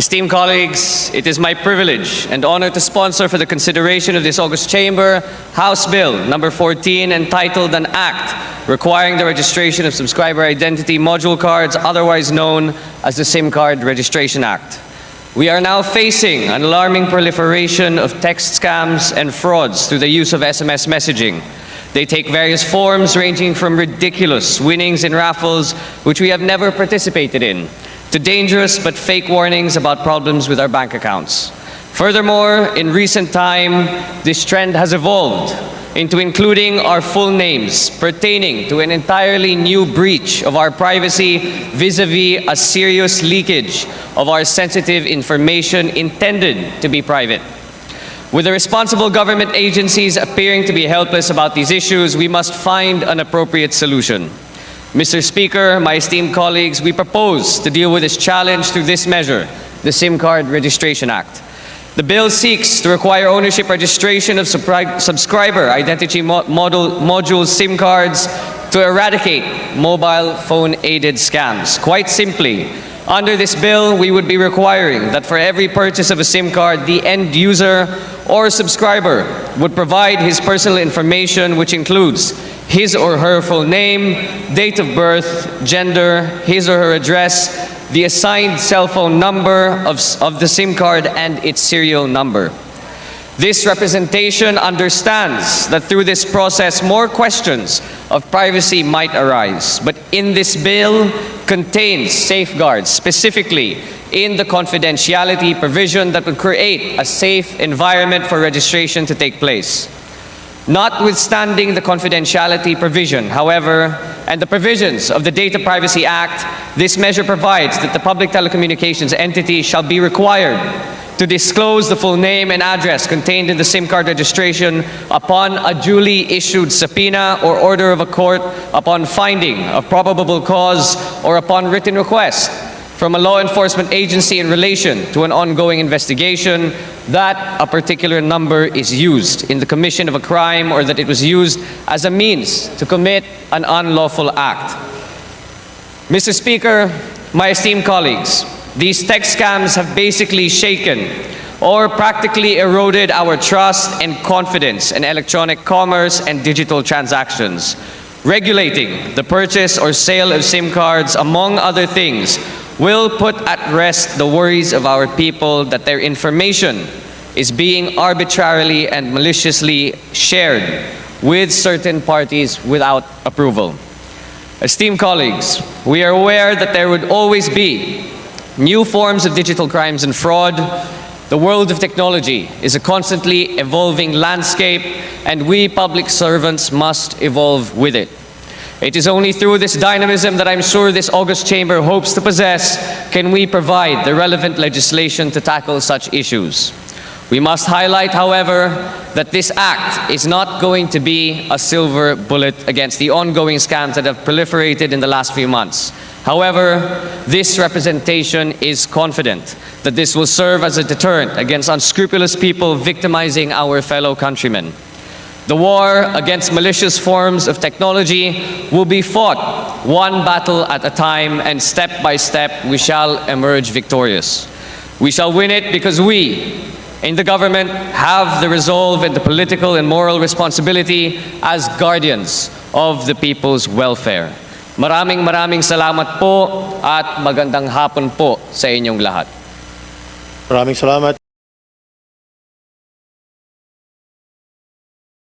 Esteemed colleagues, it is my privilege and honor to sponsor for the consideration of this August Chamber House Bill number 14, entitled An Act Requiring the Registration of Subscriber Identity Module Cards, otherwise known as the SIM Card Registration Act. We are now facing an alarming proliferation of text scams and frauds through the use of SMS messaging. They take various forms ranging from ridiculous winnings in raffles, which we have never participated in, to dangerous but fake warnings about problems with our bank accounts. Furthermore, in recent time, this trend has evolved into including our full names pertaining to an entirely new breach of our privacy vis-a-vis a serious leakage of our sensitive information intended to be private. With the responsible government agencies appearing to be helpless about these issues, we must find an appropriate solution. Mr. Speaker, my esteemed colleagues, we propose to deal with this challenge through this measure, the SIM Card Registration Act. The bill seeks to require ownership registration of subscriber identity module SIM cards to eradicate mobile phone-aided scams. Quite simply, under this bill, we would be requiring that for every purchase of a SIM card, the end user or subscriber would provide his personal information, which includes his or her full name, date of birth, gender, his or her address, the assigned cell phone number of the SIM card, and its serial number. This representation understands that through this process, more questions of privacy might arise, but in this bill contains safeguards, specifically in the confidentiality provision that would create a safe environment for registration to take place. Notwithstanding the confidentiality provision, however, and the provisions of the Data Privacy Act, this measure provides that the public telecommunications entity shall be required to disclose the full name and address contained in the SIM card registration upon a duly issued subpoena or order of a court, upon finding of probable cause, or upon written request from a law enforcement agency in relation to an ongoing investigation that a particular number is used in the commission of a crime, or that it was used as a means to commit an unlawful act. Mr. Speaker, my esteemed colleagues, these text scams have basically shaken or practically eroded our trust and confidence in electronic commerce and digital transactions. Regulating the purchase or sale of SIM cards, among other things, will put at rest the worries of our people that their information is being arbitrarily and maliciously shared with certain parties without approval. Esteemed colleagues, we are aware that there would always be new forms of digital crimes and fraud. The world of technology is a constantly evolving landscape, and we public servants must evolve with it. It is only through this dynamism that I'm sure this August Chamber hopes to possess can we provide the relevant legislation to tackle such issues. We must highlight, however, that this act is not going to be a silver bullet against the ongoing scams that have proliferated in the last few months. However, this representation is confident that this will serve as a deterrent against unscrupulous people victimizing our fellow countrymen. The war against malicious forms of technology will be fought one battle at a time, and step by step we shall emerge victorious. We shall win it because we, in the government, have the resolve and the political and moral responsibility as guardians of the people's welfare. Maraming salamat po at magandang hapon po sa inyong lahat. Maraming salamat.